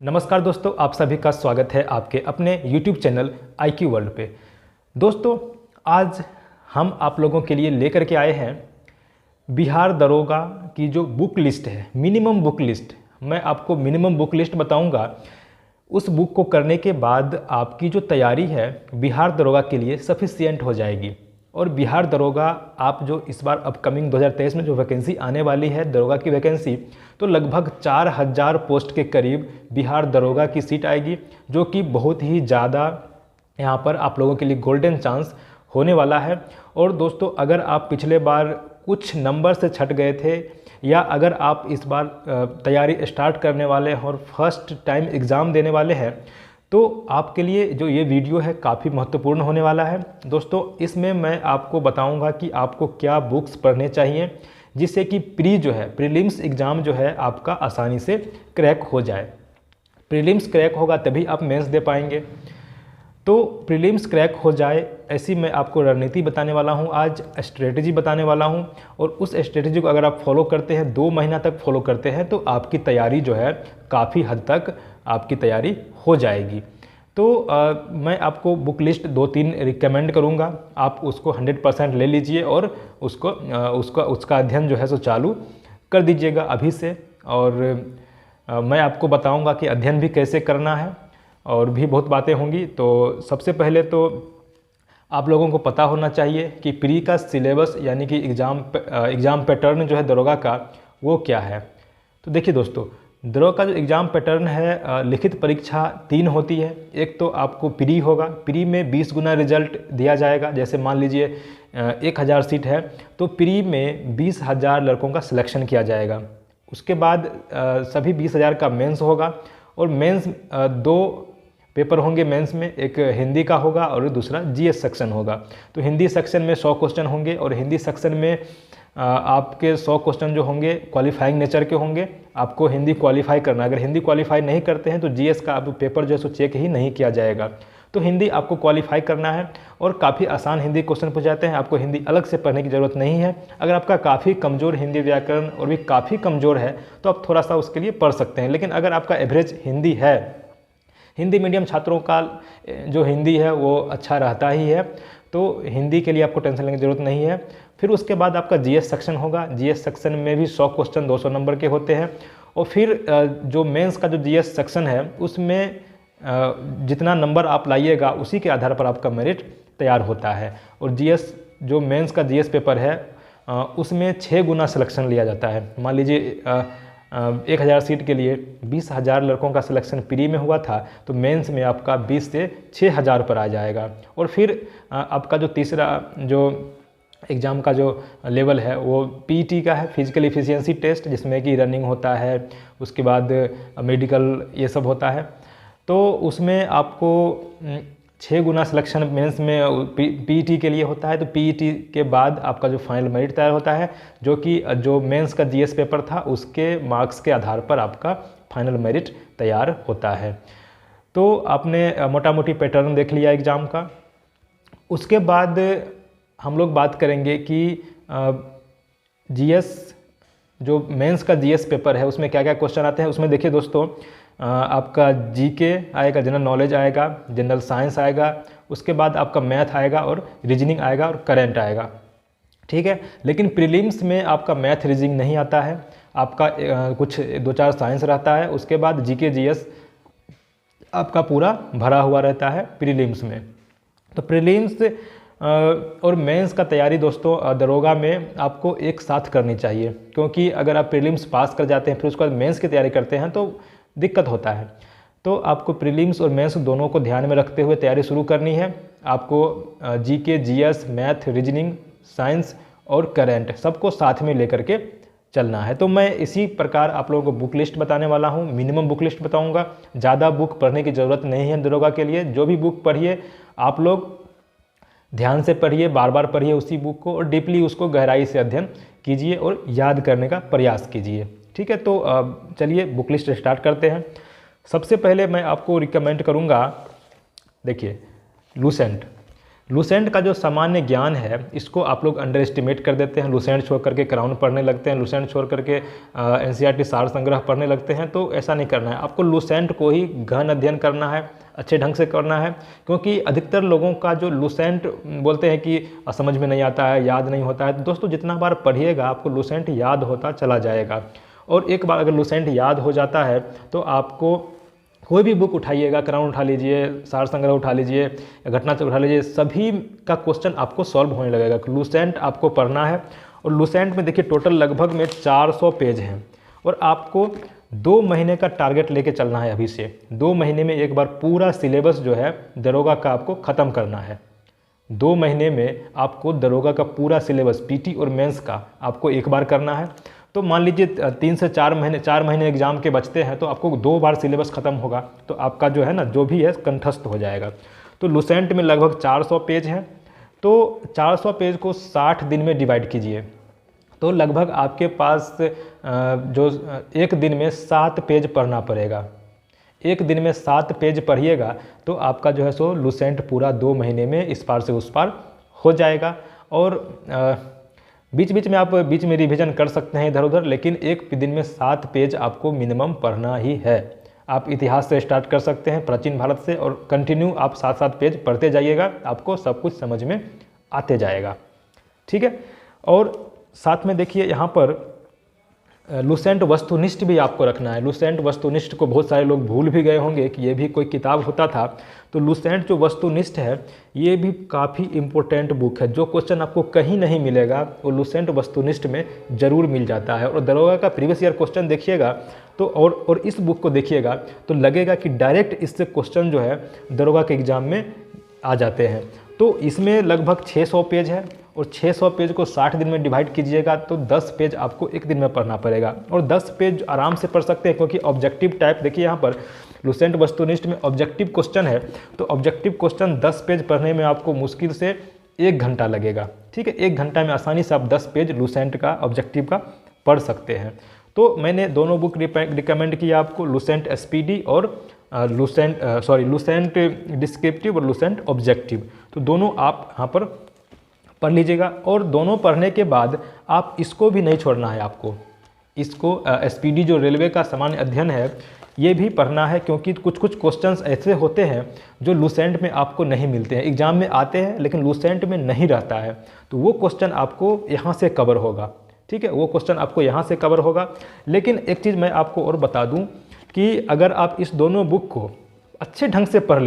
नमस्कार दोस्तों, आप सभी का स्वागत है आपके अपने YouTube चैनल IQ वर्ल्ड पे। दोस्तों, आज हम आप लोगों के लिए लेकर के आए हैं बिहार दरोगा की जो बुक लिस्ट है, मिनिमम बुक लिस्ट। मैं आपको मिनिमम बुक लिस्ट बताऊंगा। उस बुक को करने के बाद आपकी जो तैयारी है बिहार दरोगा के लिए सफिशिएंट हो जाएगी। और बिहार दरोगा आप जो इस बार अपकमिंग 2023 में जो वैकेंसी आने वाली है दरोगा की वैकेंसी, तो लगभग 4000 पोस्ट के करीब बिहार दरोगा की सीट आएगी, जो कि बहुत ही ज़्यादा यहाँ पर आप लोगों के लिए गोल्डन चांस होने वाला है। और दोस्तों, अगर आप पिछले बार कुछ नंबर से छट गए थे या अगर आप इस बार तैयारी स्टार्ट करने वाले हैं और फर्स्ट टाइम एग्ज़ाम देने वाले हैं, तो आपके लिए जो ये वीडियो है काफ़ी महत्वपूर्ण होने वाला है। दोस्तों, इसमें मैं आपको बताऊंगा कि आपको क्या बुक्स पढ़ने चाहिए जिससे कि प्रीलिम्स एग्ज़ाम जो है आपका आसानी से क्रैक हो जाए। प्रीलिम्स क्रैक होगा तभी आप मेंस दे पाएंगे। तो प्रीलिम्स क्रैक हो जाए ऐसी मैं आपको रणनीति बताने वाला हूं, आज स्ट्रेटजी बताने वाला हूं। और उस स्ट्रेटजी को अगर आप फॉलो करते हैं, 2 महीना तक फॉलो करते हैं, तो आपकी तैयारी जो है काफ़ी हद तक आपकी तैयारी हो जाएगी। तो मैं आपको बुक लिस्ट 2-3 रिकमेंड करूंगा, आप उसको 100% ले लीजिए और उसका अध्ययन जो है सो चालू कर दीजिएगा अभी से। और मैं आपको बताऊंगा कि अध्ययन भी कैसे करना है और भी बहुत बातें होंगी। तो सबसे पहले तो आप लोगों को पता होना चाहिए कि प्री का सिलेबस यानी कि एग्ज़ाम पैटर्न जो है दरोगा का वो क्या है। तो देखिए दोस्तों, दरोगा का जो एग्ज़ाम पैटर्न है, लिखित परीक्षा 3 होती है। एक तो आपको प्री होगा, प्री में 20 गुना रिजल्ट दिया जाएगा। जैसे मान लीजिए 1000 सीट है तो प्री में 20,000 लड़कों का सिलेक्शन किया जाएगा। उसके बाद सभी 20,000 का मेंस होगा। और मेंस 2 पेपर होंगे मेंस में, एक हिंदी का होगा और दूसरा जीएस सेक्शन होगा। तो हिंदी सेक्शन में 100 क्वेश्चन होंगे और हिंदी सेक्शन में आपके 100 क्वेश्चन जो होंगे क्वालिफाइंग नेचर के होंगे। आपको हिंदी क्वालिफाई करना, अगर हिंदी क्वालिफाई नहीं करते हैं तो जीएस का आप पेपर जो है सो चेक ही नहीं किया जाएगा। तो हिंदी आपको क्वालिफाई करना है और काफ़ी आसान हिंदी क्वेश्चन पूछ जाते हैं, आपको हिंदी अलग से पढ़ने की ज़रूरत नहीं है। अगर आपका काफ़ी कमज़ोर हिंदी व्याकरण और भी काफ़ी कमज़ोर है तो आप थोड़ा सा उसके लिए पढ़ सकते हैं। लेकिन अगर आपका एवरेज हिंदी है, हिंदी मीडियम छात्रों का जो हिंदी है वो अच्छा रहता ही है, तो हिंदी के लिए आपको टेंशन लेने की ज़रूरत नहीं है। फिर उसके बाद आपका जीएस सेक्शन होगा। जीएस सेक्शन में भी 100 क्वेश्चन 200 नंबर के होते हैं। और फिर जो मेंस का जो जीएस सेक्शन है उसमें जितना नंबर आप लाइएगा उसी के आधार पर आपका मेरिट तैयार होता है। और जीएस जो मेंस का जीएस पेपर है उसमें 6 गुना सिलेक्शन लिया जाता है। मान लीजिए 1000 सीट के लिए 20,000 लड़कों का सिलेक्शन प्री में हुआ था, तो मेंस में आपका 20 से 6000 पर आ जाएगा। और फिर आपका जो तीसरा जो एग्ज़ाम का जो लेवल है वो पीटी का है, फिजिकल एफिशिएंसी टेस्ट, जिसमें कि रनिंग होता है, उसके बाद मेडिकल ये सब होता है। तो उसमें आपको 6 गुना सिलेक्शन मेंस में पीईटी के लिए होता है। तो पीईटी के बाद आपका जो फाइनल मेरिट तैयार होता है, जो कि जो मेंस का जीएस पेपर था उसके मार्क्स के आधार पर आपका फाइनल मेरिट तैयार होता है। तो आपने मोटा मोटी पैटर्न देख लिया एग्ज़ाम का। उसके बाद हम लोग बात करेंगे कि जीएस जो मेंस का जीएस पेपर है उसमें क्या क्या क्वेश्चन आते हैं। उसमें देखिए दोस्तों, आपका जीके आएगा, जनरल नॉलेज आएगा, जनरल साइंस आएगा, उसके बाद आपका मैथ आएगा और रीजनिंग आएगा और करंट आएगा, ठीक है। लेकिन प्रीलिम्स में आपका मैथ रीजनिंग नहीं आता है, आपका कुछ 2-4 साइंस रहता है। उसके बाद जीके जीएस आपका पूरा भरा हुआ रहता है प्रीलिम्स में। तो प्रीलिम्स और मेंस का तैयारी दोस्तों दरोगा में आपको एक साथ करनी चाहिए, क्योंकि अगर आप प्रीलिम्स पास कर जाते हैं फिर उसके बाद मेंस की तैयारी करते हैं तो दिक्कत होता है। तो आपको प्रीलिम्स और मेंस दोनों को ध्यान में रखते हुए तैयारी शुरू करनी है। आपको GK GS math reasoning science और करंट सबको साथ में लेकर के चलना है। तो मैं इसी प्रकार आप लोगों को बुक लिस्ट बताने वाला हूँ, मिनिमम बुक लिस्ट बताऊँगा। ज़्यादा बुक पढ़ने की ज़रूरत नहीं है दरोगा के लिए। जो भी बुक पढ़िए आप लोग ध्यान से पढ़िए, बार बार पढ़िए उसी बुक को और डीपली उसको गहराई से अध्ययन कीजिए और याद करने का प्रयास कीजिए, ठीक है। तो चलिए बुक लिस्ट स्टार्ट करते हैं। सबसे पहले मैं आपको रिकमेंड करूंगा, देखिए लूसेंट का जो सामान्य ज्ञान है इसको आप लोग अंडर एस्टिमेट कर देते हैं। लूसेंट छोड़ करके क्राउन पढ़ने लगते हैं, लूसेंट छोड़ करके एनसीईआरटी सार संग्रह पढ़ने लगते हैं। तो ऐसा नहीं करना है, आपको लूसेंट को ही गहन अध्ययन करना है, अच्छे ढंग से करना है। क्योंकि अधिकतर लोगों का जो लूसेंट बोलते हैं कि समझ में नहीं आता है, याद नहीं होता है। तो दोस्तों जितना बार पढ़िएगा आपको लूसेंट याद होता चला जाएगा। और एक बार अगर लूसेंट याद हो जाता है तो आपको कोई भी बुक उठाइएगा, क्राउन उठा लीजिए, सार संग्रह उठा लीजिए, घटना चक्र उठा लीजिए, सभी का क्वेश्चन आपको सॉल्व होने लगेगा। लूसेंट आपको पढ़ना है और लूसेंट में देखिए टोटल लगभग में 400 पेज हैं और आपको 2 महीने का टारगेट लेके चलना है। अभी से 2 महीने में एक बार पूरा सिलेबस जो है दरोगा का आपको ख़त्म करना है। 2 महीने में आपको दरोगा का पूरा सिलेबस पीटी और मेंस का आपको एक बार करना है। तो मान लीजिए 3 से 4 महीने एग्जाम के बचते हैं तो आपको 2 बार सिलेबस ख़त्म होगा तो आपका जो है ना जो भी है कंठस्थ हो जाएगा। तो लूसेंट में लगभग 400 पेज हैं, तो 400 पेज को 60 दिन में डिवाइड कीजिए तो लगभग आपके पास जो एक दिन में 7 पेज पढ़ना पड़ेगा। एक दिन में 7 पेज पढ़िएगा तो आपका जो है सो लूसेंट पूरा 2 महीने में इस पार से उस पार हो जाएगा। और बीच बीच में आप बीच में रिवीजन कर सकते हैं इधर उधर, लेकिन एक दिन में 7 पेज आपको मिनिमम पढ़ना ही है। आप इतिहास से स्टार्ट कर सकते हैं, प्राचीन भारत से, और कंटिन्यू आप 7-7 पेज पढ़ते जाइएगा, आपको सब कुछ समझ में आते जाएगा। ठीक है। और साथ में देखिए यहाँ पर लूसेंट वस्तुनिष्ठ भी आपको रखना है। लूसेंट वस्तुनिष्ठ को बहुत सारे लोग भूल भी गए होंगे कि ये भी कोई किताब होता था। तो लूसेंट जो वस्तुनिष्ठ है ये भी काफ़ी इम्पोर्टेंट बुक है। जो क्वेश्चन आपको कहीं नहीं मिलेगा वो लूसेंट वस्तुनिष्ठ में ज़रूर मिल जाता है। और दरोगा का प्रीवियस ईयर क्वेश्चन देखिएगा तो और इस बुक को देखिएगा तो लगेगा कि डायरेक्ट इससे क्वेश्चन जो है दरोगा के एग्ज़ाम में आ जाते हैं। तो इसमें लगभग 600 पेज है और 600 पेज को 60 दिन में डिवाइड कीजिएगा तो 10 पेज आपको एक दिन में पढ़ना पड़ेगा। और 10 पेज आराम से पढ़ सकते हैं क्योंकि ऑब्जेक्टिव टाइप देखिए यहाँ पर लूसेंट वस्तुनिष्ठ में ऑब्जेक्टिव क्वेश्चन है। तो ऑब्जेक्टिव क्वेश्चन 10 पेज पढ़ने में आपको मुश्किल से 1 घंटा लगेगा। ठीक है, 1 घंटा में आसानी से आप 10 पेज लूसेंट का ऑब्जेक्टिव का पढ़ सकते हैं। तो मैंने दोनों बुक रिकमेंड किया आपको, लूसेंट एसपीडी और लूसेंट डिस्क्रिप्टिव और लूसेंट ऑब्जेक्टिव। तो दोनों आप यहाँ पर पढ़ लीजिएगा। और दोनों पढ़ने के बाद आप इसको भी नहीं छोड़ना है, आपको इसको एसपीडी जो रेलवे का सामान्य अध्ययन है ये भी पढ़ना है, क्योंकि कुछ कुछ क्वेश्चंस ऐसे होते हैं जो लूसेंट में आपको नहीं मिलते हैं। एग्जाम में आते हैं लेकिन लूसेंट में नहीं रहता है, तो वो क्वेश्चन आपको यहाँ से कवर होगा। ठीक है, वो क्वेश्चन आपको यहाँ से कवर होगा। लेकिन एक चीज़ मैं आपको और बता दूँ कि अगर आप इस दोनों बुक को अच्छे ढंग से पढ़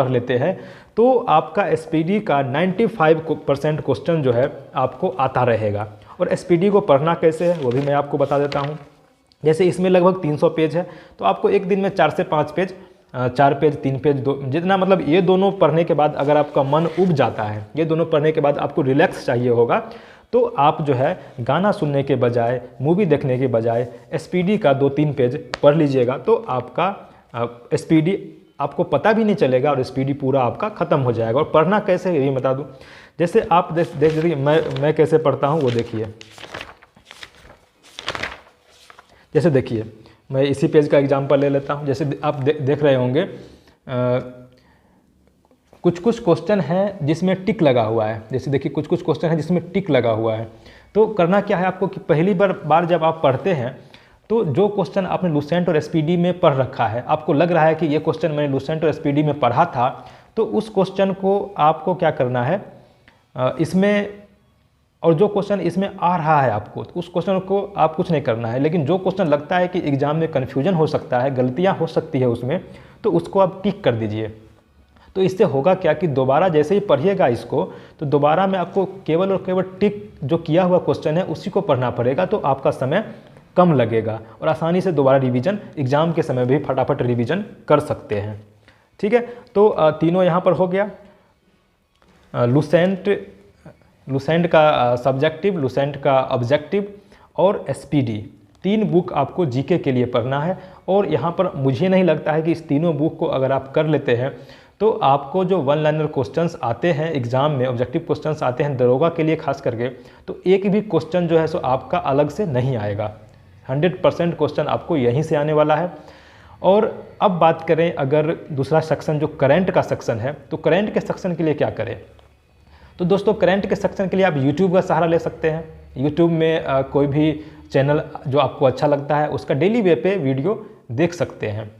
लेते हैं तो आपका एसपीडी का 95% क्वेश्चन जो है आपको आता रहेगा। और एसपीडी को पढ़ना कैसे है वो भी मैं आपको बता देता हूँ। जैसे इसमें लगभग 300 पेज है तो आपको एक दिन में 4 से 5 पेज, 4 पेज 3 पेज जितना, मतलब ये दोनों पढ़ने के बाद अगर आपका मन उब जाता है, ये दोनों पढ़ने के बाद आपको रिलैक्स चाहिए होगा, तो आप जो है गाना सुनने के बजाय, मूवी देखने के बजाय एसपीडी का 2-3 पेज पढ़ लीजिएगा तो आपका एसपीडी आपको पता भी नहीं चलेगा और एसपीडी पूरा आपका ख़त्म हो जाएगा। और पढ़ना कैसे है ये बता दूं। जैसे आप देखिए मैं कैसे पढ़ता हूँ वो देखिए। जैसे देखिए मैं इसी पेज का एग्जांपल ले लेता हूँ। जैसे आप देख रहे होंगे कुछ कुछ क्वेश्चन हैं जिसमें टिक लगा हुआ है। जैसे देखिए कुछ कुछ क्वेश्चन है जिसमें टिक लगा हुआ है। तो करना क्या है आपको कि पहली बार जब आप पढ़ते हैं तो जो क्वेश्चन आपने लूसेंट और एसपीडी में पढ़ रखा है, आपको लग रहा है कि ये क्वेश्चन मैंने लूसेंट और एसपीडी में पढ़ा था, तो उस क्वेश्चन को आपको क्या करना है इसमें, और जो क्वेश्चन इसमें आ रहा है आपको, तो उस क्वेश्चन को आप कुछ नहीं करना है। लेकिन जो क्वेश्चन लगता है कि एग्जाम में कन्फ्यूजन हो सकता है, गलतियाँ हो सकती है उसमें, तो उसको आप टिक कर दीजिए। तो इससे होगा क्या कि दोबारा जैसे ही पढ़िएगा इसको तो दोबारा में आपको केवल और केवल टिक जो किया हुआ क्वेश्चन है उसी को पढ़ना पड़ेगा, तो आपका समय कम लगेगा और आसानी से दोबारा रिवीजन एग्जाम के समय भी फटाफट रिवीजन कर सकते हैं। ठीक है, तो तीनों यहाँ पर हो गया, लूसेंट का सब्जेक्टिव, लूसेंट का ऑब्जेक्टिव और एसपीडी। 3 बुक आपको जीके के लिए पढ़ना है। और यहाँ पर मुझे नहीं लगता है कि इस तीनों बुक को अगर आप कर लेते हैं तो आपको जो 1 लाइनर क्वेश्चंस आते हैं एग्जाम में, ऑब्जेक्टिव क्वेश्चंस आते हैं दरोगा के लिए खास करके, तो एक भी क्वेश्चन जो है सो आपका अलग से नहीं आएगा। 100% क्वेश्चन आपको यहीं से आने वाला है। और अब बात करें अगर दूसरा सेक्शन जो करंट का सेक्शन है, तो करंट के सेक्शन के लिए क्या करें। तो दोस्तों करंट के सेक्शन के लिए आप यूट्यूब का सहारा ले सकते हैं। यूट्यूब में कोई भी चैनल जो आपको अच्छा लगता है उसका डेली वे पे वीडियो देख सकते हैं,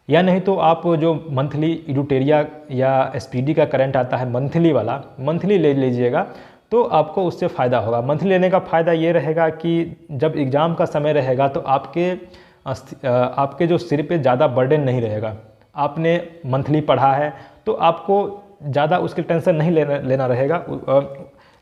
या नहीं तो आप जो मंथली एडुटेरिया या एसपीडी का करंट आता है मंथली वाला, मंथली ले लीजिएगा तो आपको उससे फ़ायदा होगा। मंथली लेने का फ़ायदा ये रहेगा कि जब एग्ज़ाम का समय रहेगा तो आपके जो सिर पे ज़्यादा बर्डन नहीं रहेगा। आपने मंथली पढ़ा है तो आपको ज़्यादा उसकी टेंशन नहीं लेना रहेगा।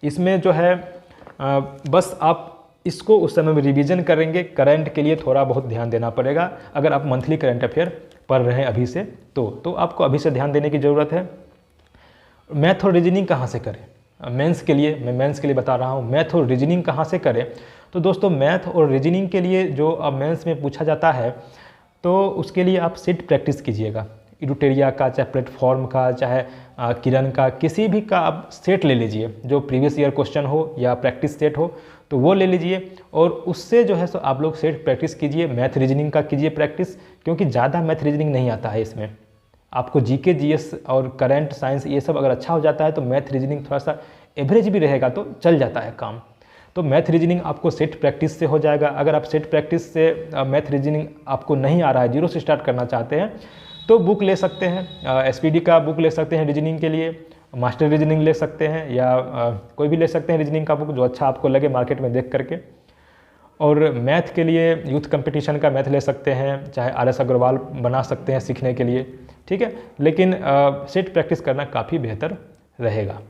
इसमें जो है बस आप इसको उस समय में रिवीजन करेंगे। करंट के लिए थोड़ा बहुत ध्यान देना पड़ेगा। अगर आप मंथली करंट अफेयर पढ़ रहे हैं अभी से तो आपको अभी से ध्यान देने की ज़रूरत है। मैथ और रीजनिंग कहाँ से करें, मेंस के लिए, मैं मेंस के लिए बता रहा हूँ। मैथ और रीजनिंग कहाँ से करें, तो दोस्तों मैथ और रीजनिंग के लिए जो अब मेंस में पूछा जाता है तो उसके लिए आप सेट प्रैक्टिस कीजिएगा। एडुटेरिया का, चाहे प्लेटफॉर्म का, चाहे किरण का, किसी भी का आप सेट ले लीजिए जो प्रीवियस ईयर क्वेश्चन हो या प्रैक्टिस सेट हो तो वो ले लीजिए और उससे जो है सो आप लोग सेट प्रैक्टिस कीजिए। मैथ रीजनिंग का कीजिए प्रैक्टिस, क्योंकि ज़्यादा मैथ रीजनिंग नहीं आता है इसमें। आपको जीके, जीएस और करंट, साइंस ये सब अगर अच्छा हो जाता है तो मैथ रीजनिंग थोड़ा सा एवरेज भी रहेगा तो चल जाता है काम। तो मैथ रीजनिंग आपको सेट प्रैक्टिस से हो जाएगा। अगर आप सेट प्रैक्टिस से मैथ रीजनिंग आपको नहीं आ रहा है, जीरो से स्टार्ट करना चाहते हैं तो बुक ले सकते हैं, एसपीडी का बुक ले सकते हैं रीजनिंग के लिए, मास्टर रीजनिंग ले सकते हैं या कोई भी ले सकते हैं रीजनिंग का बुक जो अच्छा आपको लगे मार्केट में देख करके। और मैथ के लिए यूथ कंपटीशन का मैथ ले सकते हैं, चाहे आर.एस. अग्रवाल बना सकते हैं सीखने के लिए, ठीक है। लेकिन सेट प्रैक्टिस करना काफ़ी बेहतर रहेगा।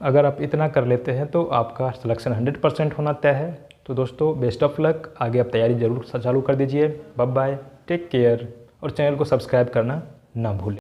अगर आप इतना कर लेते हैं तो आपका सिलेक्शन 100% होना तय है। तो दोस्तों बेस्ट ऑफ लक, आगे आप तैयारी ज़रूर चालू कर दीजिए। बाय बाय, टेक केयर, और चैनल को सब्सक्राइब करना ना भूलें।